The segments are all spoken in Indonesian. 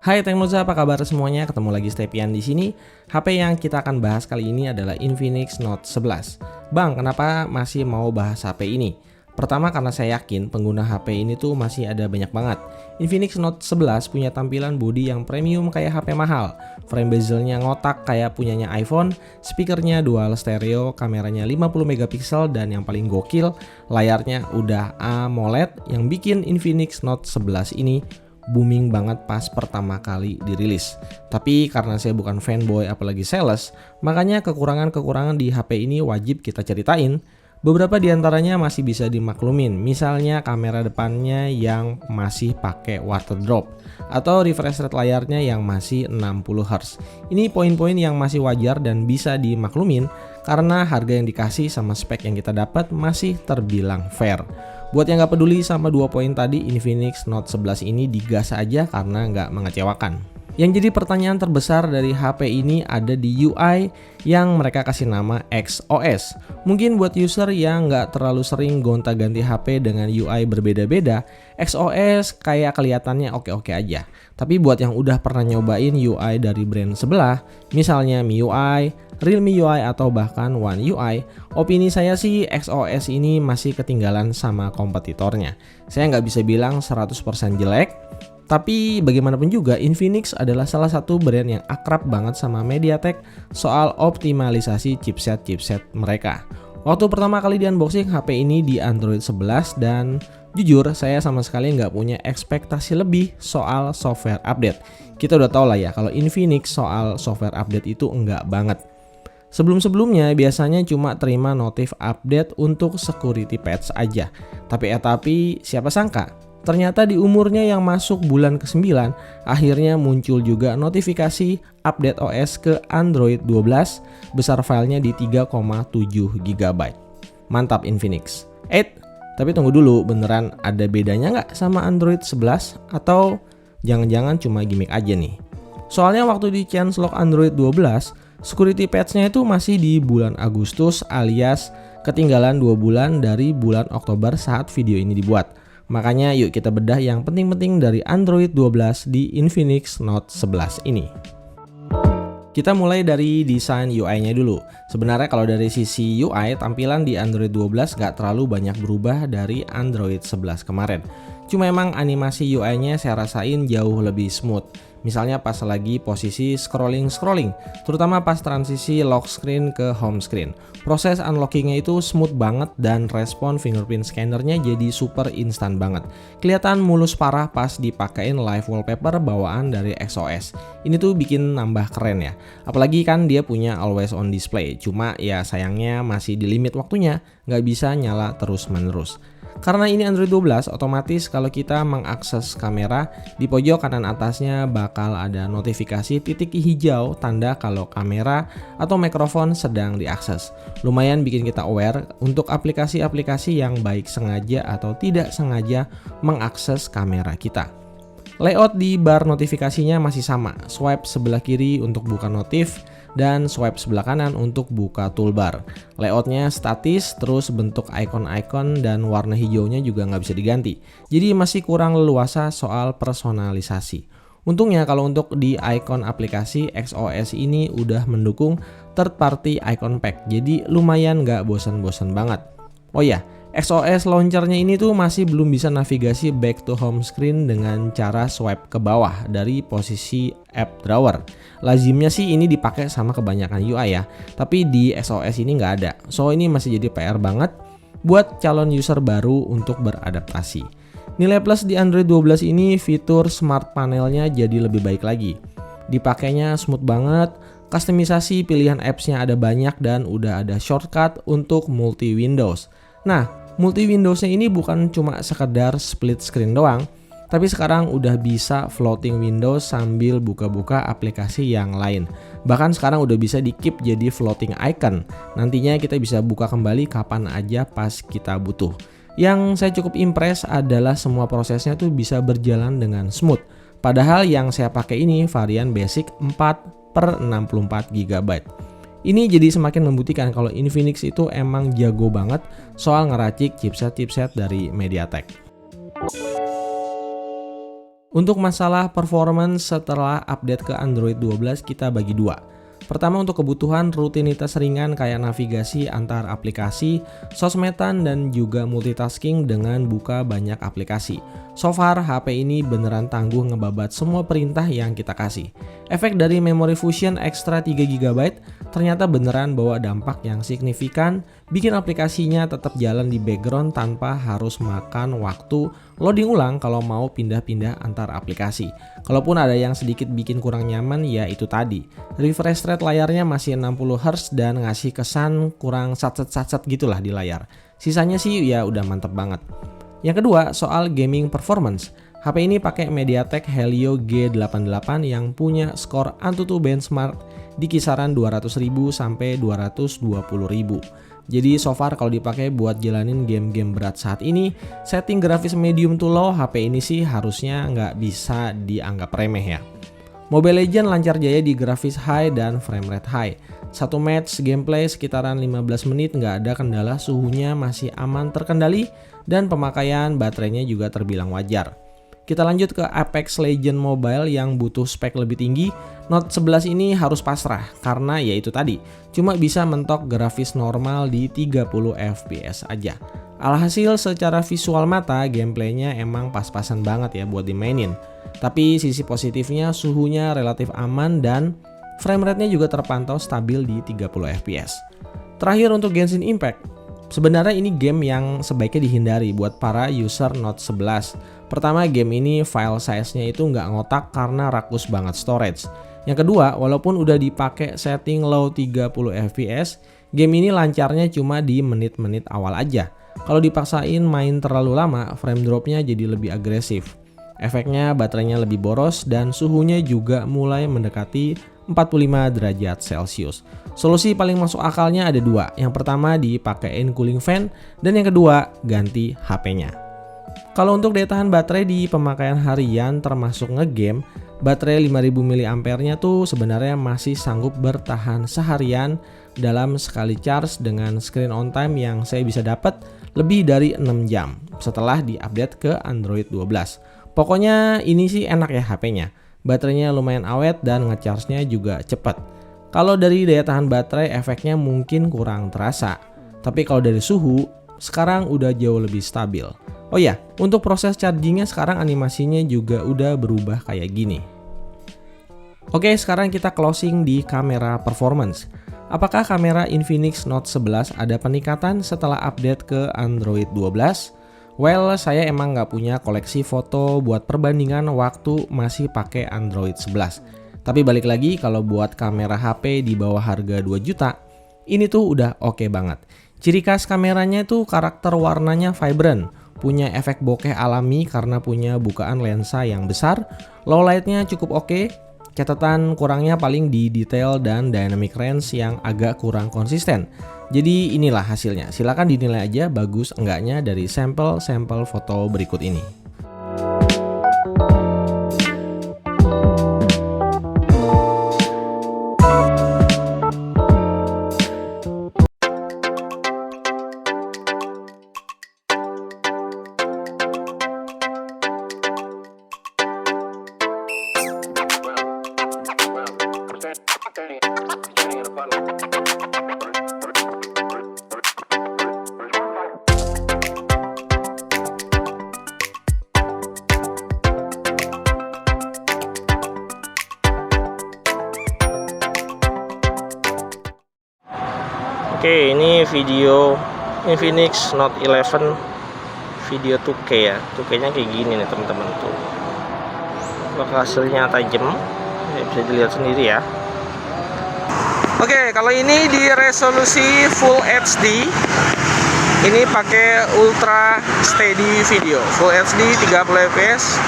Hai Teknoza, apa kabar semuanya? Ketemu lagi Stepian di sini. HP yang kita akan bahas kali ini adalah Infinix Note 11. Bang, kenapa masih mau bahas HP ini? Pertama karena saya yakin pengguna HP ini tuh masih ada banyak banget. Infinix Note 11 punya tampilan bodi yang premium kayak HP mahal. Frame bezelnya ngotak kayak punyanya iPhone, speakernya dual stereo, kameranya 50 megapiksel dan yang paling gokil, layarnya udah AMOLED yang bikin Infinix Note 11 ini booming banget pas pertama kali dirilis. Tapi karena saya bukan fanboy apalagi sales, makanya kekurangan-kekurangan di HP ini wajib kita ceritain. Beberapa diantaranya masih bisa dimaklumin, misalnya kamera depannya yang masih pakai water drop atau refresh rate layarnya yang masih 60Hz. Ini poin-poin yang masih wajar dan bisa dimaklumin karena harga yang dikasih sama spek yang kita dapat masih terbilang fair. Buat yang nggak peduli sama dua poin tadi, Infinix Note 11 ini digas aja karena nggak mengecewakan. Yang jadi pertanyaan terbesar dari HP ini ada di UI yang mereka kasih nama XOS. Mungkin buat user yang nggak terlalu sering gonta-ganti HP dengan UI berbeda-beda, XOS kayak kelihatannya oke-oke aja. Tapi buat yang udah pernah nyobain UI dari brand sebelah, misalnya MIUI, Realme UI atau bahkan One UI, opini saya sih XOS ini masih ketinggalan sama kompetitornya. Saya nggak bisa bilang 100% jelek, tapi bagaimanapun juga Infinix adalah salah satu brand yang akrab banget sama MediaTek soal optimalisasi chipset mereka. Waktu pertama kali di unboxing HP ini di Android 11 dan jujur saya sama sekali nggak punya ekspektasi lebih soal software update. Kita udah tau lah ya kalau Infinix soal software update itu enggak banget. Sebelum-sebelumnya biasanya cuma terima notif update untuk security patch aja. Tapi siapa sangka? Ternyata di umurnya yang masuk bulan ke-9, akhirnya muncul juga notifikasi update OS ke Android 12, besar filenya di 3,7 GB. Mantap Infinix. Tapi tunggu dulu, beneran ada bedanya nggak sama Android 11? Atau jangan-jangan cuma gimmick aja nih? Soalnya waktu di changelog Android 12, security patch-nya itu masih di bulan Agustus alias ketinggalan 2 bulan dari bulan Oktober saat video ini dibuat. Makanya yuk kita bedah yang penting-penting dari Android 12 di Infinix Note 11 ini. Kita mulai dari desain UI-nya dulu. Sebenarnya kalau dari sisi UI, tampilan di Android 12 gak terlalu banyak berubah dari Android 11 kemarin. Cuma emang animasi UI-nya saya rasain jauh lebih smooth. Misalnya pas lagi posisi scrolling, terutama pas transisi lock screen ke home screen. Proses unlockingnya itu smooth banget dan respon fingerprint scannernya jadi super instan banget. Kelihatan mulus parah pas dipakein live wallpaper bawaan dari XOS. Ini tuh bikin nambah keren ya. Apalagi kan dia punya always on display. Cuma ya sayangnya masih di limit waktunya, nggak bisa nyala terus menerus. Karena ini Android 12, otomatis kalau kita mengakses kamera, di pojok kanan atasnya bakal ada notifikasi titik hijau tanda kalau kamera atau mikrofon sedang diakses. Lumayan bikin kita aware untuk aplikasi-aplikasi yang baik sengaja atau tidak sengaja mengakses kamera kita. Layout di bar notifikasinya masih sama, swipe sebelah kiri untuk buka notif, dan swipe sebelah kanan untuk buka toolbar. Layoutnya statis, terus bentuk icon-icon dan warna hijaunya juga nggak bisa diganti. Jadi masih kurang leluasa soal personalisasi. Untungnya kalau untuk di icon aplikasi, XOS ini udah mendukung third party icon pack, jadi lumayan nggak bosan-bosan banget. Oh ya, XOS launchernya ini tuh masih belum bisa navigasi back to home screen dengan cara swipe ke bawah dari posisi app drawer. Lazimnya sih ini dipakai sama kebanyakan UI ya, tapi di XOS ini nggak ada. So ini masih jadi PR banget buat calon user baru untuk beradaptasi. Nilai plus di Android 12 ini fitur smart panelnya jadi lebih baik lagi. Dipakainya smooth banget, kustomisasi pilihan apps-nya ada banyak dan udah ada shortcut untuk multi Windows. Nah, multi Windows-nya ini bukan cuma sekedar split screen doang, tapi sekarang udah bisa floating Windows sambil buka-buka aplikasi yang lain. Bahkan sekarang udah bisa di-keep jadi floating icon. Nantinya kita bisa buka kembali kapan aja pas kita butuh. Yang saya cukup impress adalah semua prosesnya tuh bisa berjalan dengan smooth. Padahal yang saya pakai ini varian basic 4/64 GB. Ini jadi semakin membuktikan kalau Infinix itu emang jago banget soal ngeracik chipset dari MediaTek. Untuk masalah performance setelah update ke Android 12 kita bagi dua. Pertama untuk kebutuhan rutinitas ringan kayak navigasi antar aplikasi, sosmedan dan juga multitasking dengan buka banyak aplikasi. So far HP ini beneran tangguh ngebabat semua perintah yang kita kasih. Efek dari memory fusion ekstra 3 GB ternyata beneran bawa dampak yang signifikan, bikin aplikasinya tetap jalan di background tanpa harus makan waktu loading ulang kalau mau pindah-pindah antar aplikasi. Kalaupun ada yang sedikit bikin kurang nyaman ya itu tadi, refresh rate layarnya masih 60 Hz dan ngasih kesan kurang satset-satset gitulah di layar. Sisanya sih ya udah mantep banget. Yang kedua soal gaming performance. HP ini pakai MediaTek Helio G88 yang punya skor AnTuTu benchmark di kisaran 200.000 sampai 220.000. Jadi so far kalau dipakai buat jalanin game-game berat saat ini, setting grafis medium to low HP ini sih harusnya nggak bisa dianggap remeh ya. Mobile Legends lancar jaya di grafis high dan frame rate high. Satu match gameplay sekitaran 15 menit nggak ada kendala, suhunya masih aman terkendali dan pemakaian baterainya juga terbilang wajar. Kita lanjut ke Apex Legends Mobile yang butuh spek lebih tinggi. Note 11 ini harus pasrah karena ya itu tadi, cuma bisa mentok grafis normal di 30 fps aja. Alhasil secara visual mata gameplaynya emang pas-pasan banget ya buat dimainin. Tapi sisi positifnya suhunya relatif aman dan frame rate-nya juga terpantau stabil di 30 fps. Terakhir untuk Genshin Impact. Sebenarnya ini game yang sebaiknya dihindari buat para user Note 11. Pertama, game ini file size-nya itu nggak ngotak karena rakus banget storage. Yang kedua, walaupun udah dipakai setting low 30 fps, game ini lancarnya cuma di menit-menit awal aja. Kalau dipaksain main terlalu lama, frame drop-nya jadi lebih agresif. Efeknya baterainya lebih boros dan suhunya juga mulai mendekati 45 derajat Celcius. Solusi paling masuk akalnya ada dua. Yang pertama dipakein cooling fan dan yang kedua ganti HP-nya. Kalau untuk daya tahan baterai di pemakaian harian termasuk ngegame, baterai 5000 mAh-nya tuh sebenarnya masih sanggup bertahan seharian dalam sekali charge dengan screen on time yang saya bisa dapat lebih dari 6 jam setelah diupdate ke Android 12. Pokoknya ini sih enak ya HP-nya. Baterainya lumayan awet dan ngecharge-nya juga cepat. Kalau dari daya tahan baterai efeknya mungkin kurang terasa. Tapi kalau dari suhu, sekarang udah jauh lebih stabil. Oh ya, untuk proses chargingnya sekarang animasinya juga udah berubah kayak gini. Oke, sekarang kita closing di kamera performance. Apakah kamera Infinix Note 11 ada peningkatan setelah update ke Android 12? Well, saya emang nggak punya koleksi foto buat perbandingan waktu masih pakai Android 11. Tapi balik lagi, kalau buat kamera HP di bawah harga 2 juta, ini tuh udah oke banget. Ciri khas kameranya tuh karakter warnanya vibrant, punya efek bokeh alami karena punya bukaan lensa yang besar, low light-nya cukup oke. Catatan kurangnya paling di detail dan dynamic range yang agak kurang konsisten. Jadi inilah hasilnya, silakan dinilai aja bagus enggaknya dari sampel-sampel foto berikut ini. Oke, ini video Infinix Note 11 video 2K ya. 2K nya kayak gini nih teman-teman tuh. Hasilnya tajam, ya, bisa dilihat sendiri ya. Oke, kalau ini di resolusi Full HD, ini pakai Ultra Steady Video, Full HD 30 fps,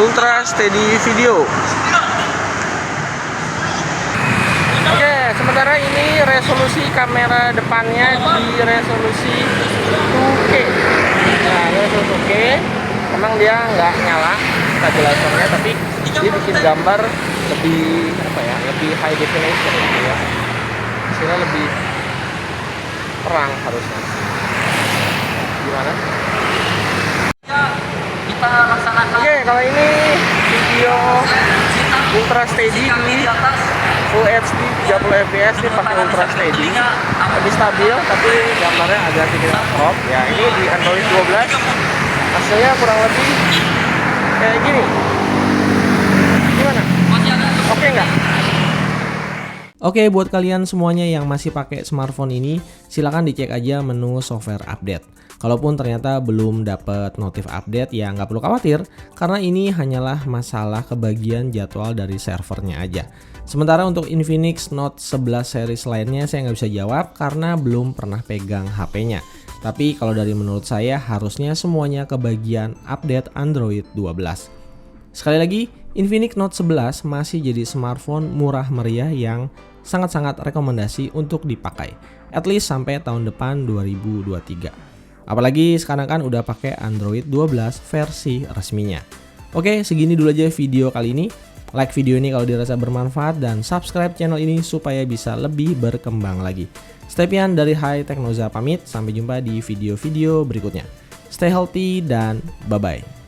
Ultra Steady Video. Sementara ini resolusi kamera depannya di resolusi 2K. Nah, ini resolusi 2K. Memang dia nggak nyala kejelasannya, tapi dia bikin gambar lebih lebih high definition gitu ya. Hasilnya lebih terang harusnya. Gimana? Kita laksanakan. Oke, kalau ini video ultra steady di Full HD 30 fps ini pakai ultra steady, lebih stabil tapi gambarnya agak sedikit crop. Ya ini di Android 12 hasilnya kurang lebih kayak gini. Gimana? Oke nggak? Oke, buat kalian semuanya yang masih pakai smartphone ini, silahkan dicek aja menu software update. Kalaupun ternyata belum dapat notif update, ya nggak perlu khawatir, karena ini hanyalah masalah kebagian jadwal dari servernya aja. Sementara untuk Infinix Note 11 series lainnya saya nggak bisa jawab karena belum pernah pegang HP-nya. Tapi kalau dari menurut saya harusnya semuanya kebagian update Android 12. Sekali lagi, Infinix Note 11 masih jadi smartphone murah meriah yang sangat-sangat rekomendasi untuk dipakai, at least sampai tahun depan 2023. Apalagi sekarang kan udah pakai Android 12 versi resminya. Oke, segini dulu aja video kali ini. Like video ini kalau dirasa bermanfaat dan subscribe channel ini supaya bisa lebih berkembang lagi. Stepian dari Hai Teknoza pamit, sampai jumpa di video-video berikutnya. Stay healthy dan bye-bye.